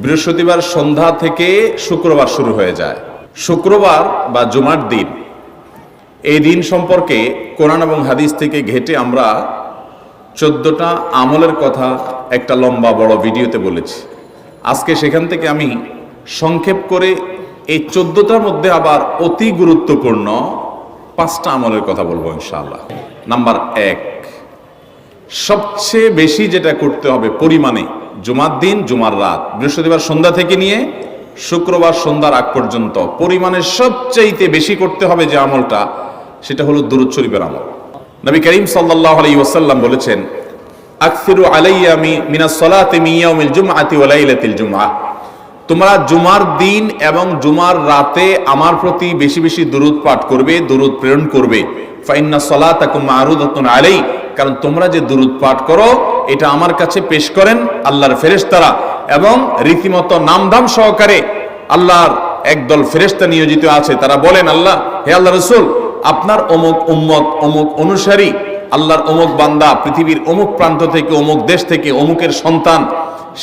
বৃহস্পতিবার সন্ধ্যা থেকে শুক্রবার শুরু হয়ে যায়। শুক্রবার বা জুমার দিন, এই দিন সম্পর্কে কোরআন এবং হাদিস থেকে ঘেঁটে আমরা 14টা আমলের কথা একটা লম্বা বড় ভিডিওতে বলেছি। আজকে সেখান থেকে আমি সংক্ষেপ করে এই 14টার মধ্যে আবার অতি গুরুত্বপূর্ণ 5টা আমলের কথা বলবো ইনশাআল্লাহ। নাম্বার 1, সবচেয়ে বেশি যেটা করতে হবে পরিমাণে, জুমার দিন জুমার রাত, বৃহস্পতিবার সন্ধ্যা থেকে নিয়ে শুক্রবার সন্ধ্যার আগ পর্যন্ত পরিমাণে সবচাইতে বেশি করতে হবে যে আমলটা, সেটা হলো দুরূদ শরীফের আমল। নবী করিম সাল্লাল্লাহু আলাইহি ওয়াসাল্লাম বলেছেন, আকসিরু আলাইয়া মিনাস সালাতি মিন ইয়াউমিল জুমআতি ওয়া লাইলাতিল জুমআহ, তোমরা জুমার দিন এবং জুমার রাতে আমার প্রতি বেশি বেশি দুরূদ পাঠ করবে, দুরূদ প্রেরণ করবে। ফা ইন্না সালাতাকুম মা'রুদাতুন আলাই, কারণ তোমরা যে দুরূদ পাঠ করো এটা আমার কাছে পেশ করেন আল্লাহর ফেরেশতারা, এবং রীতিমতো নামধাম সহকারে আল্লাহর একদল ফেরেশতা নিয়োজিত আছে। তারা বলেন, আল্লাহ, হে আল্লাহ রাসূল, আপনার অমুক উম্মত, অমুক অনুসারী, আল্লাহর অমুক বান্দা পৃথিবীর অমুক প্রান্ত থেকে, অমুক দেশ থেকে, অমুকের সন্তান,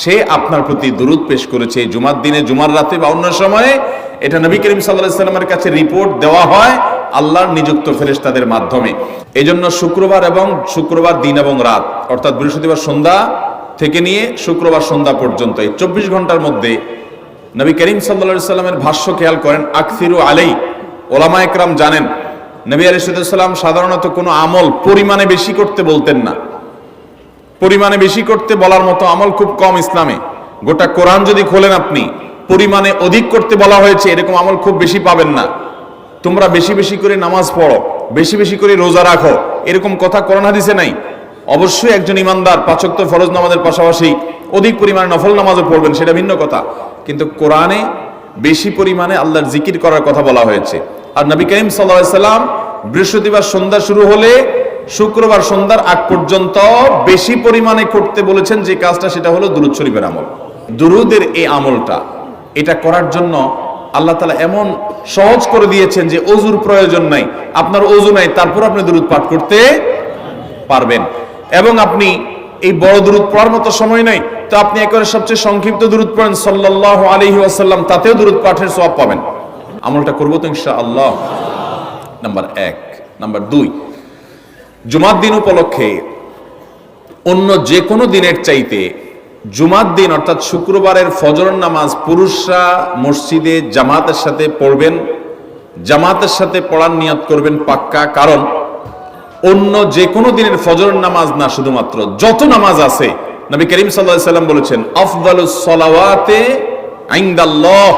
সে আপনার প্রতি দুরূদ পেশ করেছে জুমার দিনে, জুমার রাতে বা অন্য সময়ে। এটা নবী করিম সাল্লাল্লাহু আলাইহি ওয়াসাল্লামের কাছে রিপোর্ট দেওয়া হয় আল্লাহর নিযুক্ত ফেরেশতাদের মাধ্যমে। এই জন্য শুক্রবার এবং শুক্রবার দিন এবং রাত, অর্থাৎ বৃহস্পতিবার সন্ধ্যা থেকে নিয়ে শুক্রবার সন্ধ্যা পর্যন্ত এই 24 ঘন্টার মধ্যে নবী করিম সাল্লাল্লাহু আলাইহি ওয়াসাল্লামের ভাষ্য খেয়াল করেন, আকসিরু আলাই। ওলামা একরাম জানেন নবী আলাইহিস সালাম সাধারণত কোনো আমল পরিমাণে বেশি করতে বলতেন না। পরিমাণে বেশি করতে বলার মতো আমল খুব কম ইসলামে। গোটা কোরআন যদি খোলেন আপনি, পরিমাণে অধিক করতে বলা হয়েছে এরকম আমল খুব বেশি পাবেন না। তোমরা বেশি বেশি করে নামাজ পড়ো, বেশি বেশি করে রোজা রাখো, এরকম কথা কোরআন হাদিসে নাই। অবশ্যই একজন ইমানদার 5 ওয়াক্ত ফরজ নামাজের পাশাপাশি অধিক পরিমাণে নফল নামাজও পড়বেন, সেটা ভিন্ন কথা। কিন্তু কোরআনে বেশি পরিমাণে আল্লাহর জিকির করার কথা বলা হয়েছে। আর নবী করিম সাল্লাল্লাহু আলাইহি ওয়াসাল্লাম বৃহস্পতিবার সন্ধ্যা শুরু হলে শুক্রবার সন্ধ্যার আগ পর্যন্ত বেশি পরিমাণে করতে বলেছেন যে কাজটা, সেটা হলো দুরূদ শরীফের আমল। দুরূদের এই আমলটা, এটা করার জন্য আল্লাহ তাআলা এমন সহজ করে দিয়েছেন যে ওযুর প্রয়োজন নাই। আপনার ওযু নাই, তারপর আপনি দুরূদ পাঠ করতে পারবেন। এবং আপনি এই বড় দুরূদ পড়ার মতো সময় নাই, তো আপনি একেবারে সবচেয়ে সংক্ষিপ্ত দুরূদ পড়েন সাল্লাল্লাহু আলাইহি ওয়াসাল্লাম, তাতেও দুরূদ পাঠের সওয়াব পাবেন। আমলটা করব তো ইনশাআল্লাহ। নাম্বার 1। নাম্বার 2, জুমার দিন উপলক্ষে অন্য যে কোনো দিনের চাইতে জুমার দিন অর্থাৎ শুক্রবারের ফজরের নামাজ পুরুষরা মসজিদে জামাতের সাথে পড়বেন, জামাতের সাথে পড়ার নিয়ত করবেন পাক্কা। কারণ অন্য যে কোনো দিনের ফজরের নামাজ না, শুধুমাত্র যত নামাজ আছে, নবী করিম সাল্লাল্লাহু আলাইহি ওয়াসাল্লাম বলেছেন, আফদালুস সালাওয়াতে ইনদাল্লাহ,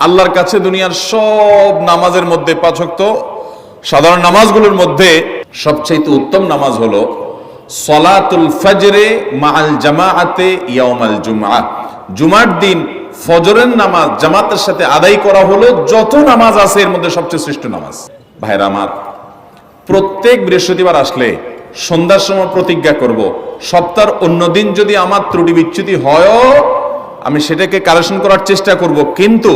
আল্লাহর কাছে দুনিয়ার সব নামাজের মধ্যে 5 ওয়াক্ত সাধারণ নামাজগুলোর মধ্যে সবচেয়ে উত্তম নামাজ হলো সলাতুল ফজরে মাআল জামাআতে ইয়াউমাল জুমআহ, জুমার দিন ফজরের নামাজ জামাতের সাথে আদায় করা হলো যত নামাজ আছে এর মধ্যে সবচেয়ে শ্রেষ্ঠ নামাজ। ভাইরা আমার, প্রত্যেক বৃহস্পতিবার আসলে সন্ধ্যার সময় প্রতিজ্ঞা করব, সপ্তাহের অন্য দিন যদি আমার ত্রুটি বিচ্যুতি হয় আমি সেটাকে কারেকশন করার চেষ্টা করব, কিন্তু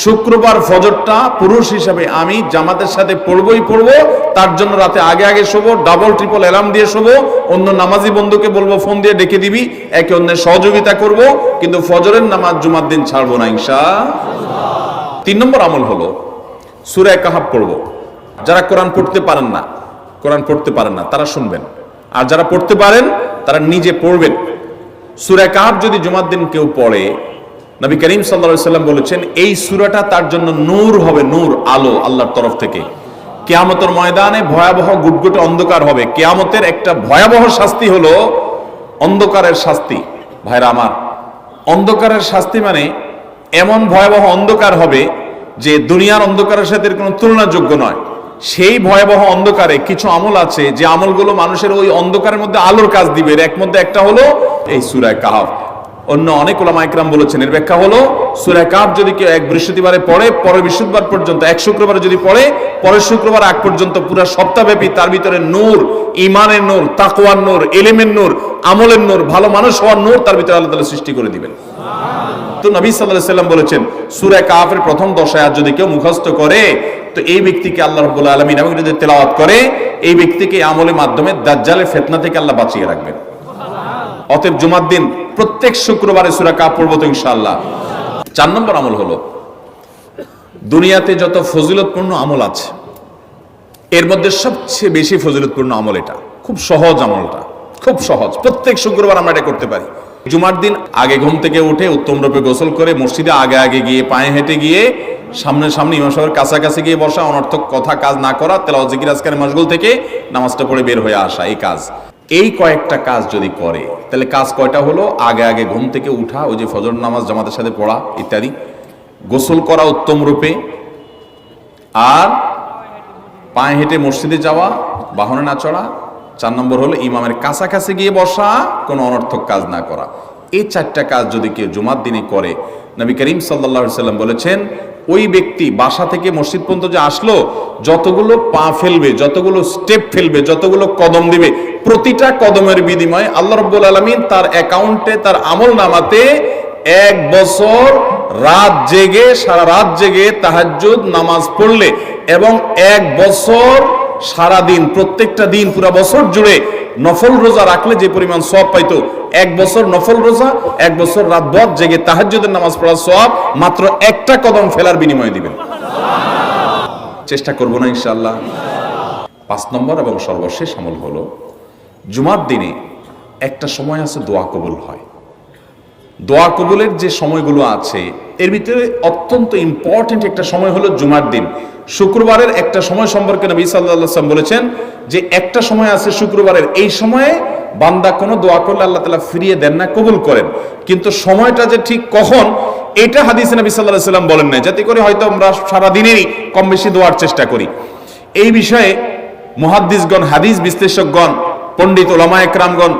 শুক্রবার ফজরটা পুরুষ হিসাবে আমি জামাতের সাথে পড়বই পড়বো। তার জন্য রাতে আগে আগে শোবো, ডাবল ট্রিপল অ্যালার্ম দিয়ে শোবো, অন্য নামাজি বন্ধুকে বলবো ফোন দিয়ে ডেকে দিবি, একে অন্যের সহযোগিতা করব, কিন্তু ফজরের নামাজ জুমার দিন ছাড়বো না ইনশাআল্লাহ। 3 নম্বর আমল হলো সূরা কাহাফ পড়বো। যারা কোরআন পড়তে পারেন না তারা শুনবেন, আর যারা পড়তে পারেন তারা নিজে পড়বেন। সূরা কাহাফ যদি জুমার দিন কেউ পড়ে, নবী করিম সাল্লাল্লাহু আলাইহি ওয়াসাল্লাম বলেছেন এই সূরাটা তার জন্য নূর হবে, নূর, আলো আল্লাহর তরফ থেকে। কিয়ামতের ময়দানে ভয়াবহ গুটগুটে অন্ধকার হবে। কিয়ামতের একটা ভয়াবহ শাস্তি হলো অন্ধকারের শাস্তি। ভাইরা আমার, অন্ধকারের শাস্তি মানে এমন ভয়াবহ অন্ধকার হবে যে দুনিয়ার অন্ধকারের সাথে কোনো তুলনাযোগ্য নয়। সেই ভয়াবহ অন্ধকারে কিছু আমল আছে যে আমলগুলো মানুষের ওই অন্ধকারের মধ্যে আলোর কাজ দিবে। এর মধ্যে একটা হলো এই সূরা কাহাফ। অন্য অনেক উলামা ইকরাম বলেছেন এর ব্যাখ্যা হলো সূরা কাহাফ যদি কেউ এক বৃহস্পতিবারে পড়ে, পরের বৃহস্পতিবার পর্যন্ত, এক শুক্রবারে যদি পড়ে, পরের শুক্রবার আগ পর্যন্ত পুরো সপ্তাহব্যাপী তার ভিতরে নূর, ঈমানের নূর, তাকওয়ার নূর, ইলমের নূর, আমলের নূর, ভালো মানুষ হওয়ার নূর তার ভিতরে আল্লাহ তাআলা সৃষ্টি করে দিবেন। তো নবী সাল্লাল্লাহু আলাইহি ওয়াসাল্লাম বলেছেন সূরা কাহাফের প্রথম 10 আয়াত যদি কেউ মুখস্থ করে, তো এই ব্যক্তিকে আল্লাহ রাব্বুল আলামিন এবং যদি তেলাওয়াত করে, এই ব্যক্তিকে আমলের মাধ্যমে দাজ্জালের ফিতনা থেকে আল্লাহ বাঁচিয়ে রাখবেন। অতএব জুমার দিন প্রত্যেক শুক্রবারে সূরা কাহাফ পড়ব তো ইনশাআল্লাহ। 4 নম্বর আমল হলো, দুনিয়াতে যত ফজিলতপূর্ণ আমল আছে এর মধ্যে সবচেয়ে বেশি ফজিলতপূর্ণ আমল এটা। খুব সহজ আমলটা, খুব সহজ। প্রত্যেক শুক্রবার আমরা এটা করতে পারি। জুমার দিন আগে ঘুম থেকে উঠে উত্তম রূপে গোসল করে মসজিদে আগে আগে গিয়ে পায়ে হেঁটে গিয়ে সামনে সামনে ইমাম সাহেবের কাছাকাছি গিয়ে বসা, অনর্থক কথা কাজ না করা, তেলাওয়াত জিকির আজকারের মশগুল থেকে নামাজটা পড়ে বের হয়ে আসা, এই কাজ। এই কয়েকটা কাজ যদি করে তাহলে কাজ কয়টা হলো? আগে আগে ঘুম থেকে উঠা, ওই যে ফজর নামাজ জামাতের সাথে পড়া ইত্যাদি, গোসল করা উত্তম রূপে, আর পায়ে হেঁটে মসজিদে যাওয়া, বাহনে না চড়া। 4 নম্বর হলো ইমামের কাছাকাছি গিয়ে বসা, কোনো অনর্থক কাজ না করা। এই 4টা কাজ যদি কেউ জুমার দিনে করে, নবী করিম সাল্লাল্লাহু আলাইহি সাল্লাম বলেছেন ওই ব্যক্তি বাসা থেকে মসজিদ পর্যন্ত যে আসলো, যতগুলো পা ফেলবে, যতগুলো স্টেপ ফেলবে, যতগুলো কদম দিবে, প্রতিটা কদমের বিনিময়ে আল্লাহ রাব্বুল আলামিন তার অ্যাকাউন্টে, তার আমল নামাতে 1 বছর রাত জেগে, সারা রাত জেগে তাহাজ্জুদ নামাজ পড়লে এবং 1 বছর সারা দিন, প্রত্যেকটা দিন পুরো বছর জুড়ে নফল রোজা রাখলে যে পরিমাণ সওয়াব পাইতো, 1 বছর নফল রোজা, 1 বছর রাতভর জেগে তাহাজ্জুদের নামাজ পড়ার সওয়াব মাত্র একটা কদম ফেলার বিনিময়ে দিবেন। চেষ্টা করব না ইনশাআল্লাহ? 5 নম্বর এবং সর্বশেষ আমল হলো, জুমার দিনে একটা সময় আছে দোয়া কবুল হয়। দোয়া কবুলের যে সময়গুলো আছে এর ভিতরে অত্যন্ত ইম্পর্টেন্ট একটা সময় হলো জুমার দিন। শুক্রবারের একটা সময় সম্পর্কে নবী সাল্লাল্লাহু আলাইহি ওয়াসাল্লাম বলেছেন যে একটা সময় আছে শুক্রবারের, এই সময়ে বান্দা কোনো দোয়া করলে আল্লাহ তাআলা ফিরিয়ে দেন না, কবুল করেন। কিন্তু সময়টা যে ঠিক কখন, এটা হাদিসে নবী সাল্লাল্লাহু আলাইহি ওয়াসাল্লাম বলেন না, যাতে করে হয়তো আমরা সারা দিনেরই কম বেশি দোয়ার চেষ্টা করি। এই বিষয়ে মুহাদ্দিসগণ, হাদিস বিশ্লেষকগণ, পণ্ডিত ওলামায়ে কেরামগণ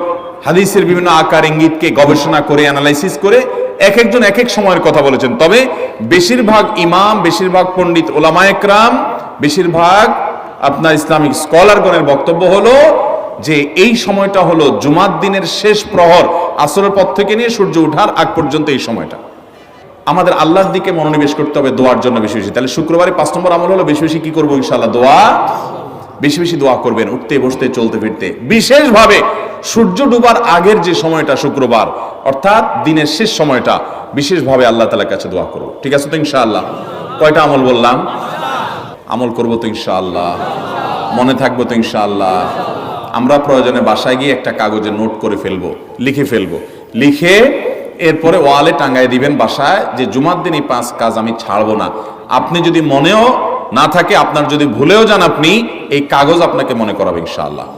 হাদিসের বিভিন্ন আকার ইঙ্গিতকে গবেষণা করে, অ্যানালাইসিস করে এক একজন এক এক সময়ের কথা বলেছেন। তবে বেশিরভাগ ইমাম, বেশিরভাগ পণ্ডিত ওলামায়ে কেরাম, বেশিরভাগ আপনার ইসলামিক স্কলারগণের বক্তব্য হলো যে এই সময়টা হলো জুমার দিনের শেষ প্রহর, আসরের পর থেকে নিয়ে সূর্য ওঠার আগ পর্যন্ত এই সময়টা। আমাদের আল্লাহর দিকে মনোনিবেশ করতে হবে দোয়ার জন্য বেশি বেশি। তাহলে শুক্রবারে 5 নম্বর আমল হলো বেশি বেশি কি করবো? ইনশাআল্লাহ দোয়া, বেশি বেশি দোয়া করবেন, উঠতে বসতে চলতে ফিরতে। বিশেষভাবে সূর্য ডুবার আগের যে সময়টা শুক্রবার, অর্থাৎ দিনের শেষ সময়টা, বিশেষভাবে আল্লাহ তাআলার কাছে দোয়া করব। ঠিক আছে তো ইনশাআল্লাহ? কয়টা আমল বললাম? আমল করব তো ইনশাআল্লাহ? মনে থাকবো তো ইনশাআল্লাহ? আমরা প্রয়োজনে বাসায় গিয়ে একটা কাগজে নোট করে ফেলবো, লিখে ফেলবো, লিখে এরপরে ওয়ালে টাঙ্গায় দিবেন বাসায় যে জুমার দিন এই 5 কাজ আমি ছাড়বো না। আপনি যদি মনেও না থাকে, আপনার যদি ভুলেও যান, আপনি এই কাগজ আপনাকে মনে করাবে ইনশাআল্লাহ।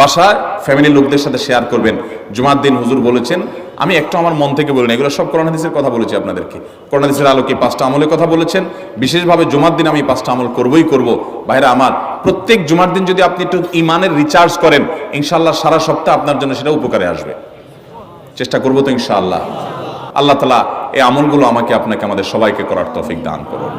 বাসায় ফ্যামিলির লোকদের সাথে শেয়ার করবেন, জুমার দিন হুজুর বলেছেন, আমি একটু আমার মন থেকে বলিনি, এগুলো সব কোরআন হাদিসের কথা বলেছি আপনাদেরকে। কোরআন হাদিসের আলোকে 5টা আমলের কথা বলেছেন, বিশেষভাবে জুমার দিন আমি 5টা আমল করবই করব। ভাইরা আমার, প্রত্যেক জুমার দিন যদি আপনি একটু ইমানের রিচার্জ করেন, ইনশাআল্লাহ সারা সপ্তাহ আপনার জন্য সেটা উপকারে আসবে। চেষ্টা করব তো ইনশাআল্লাহ? আল্লাহ তাআলা এই আমলগুলো আমাকে, আপনাকে, আমাদের সবাইকে করার তৌফিক দান করুন।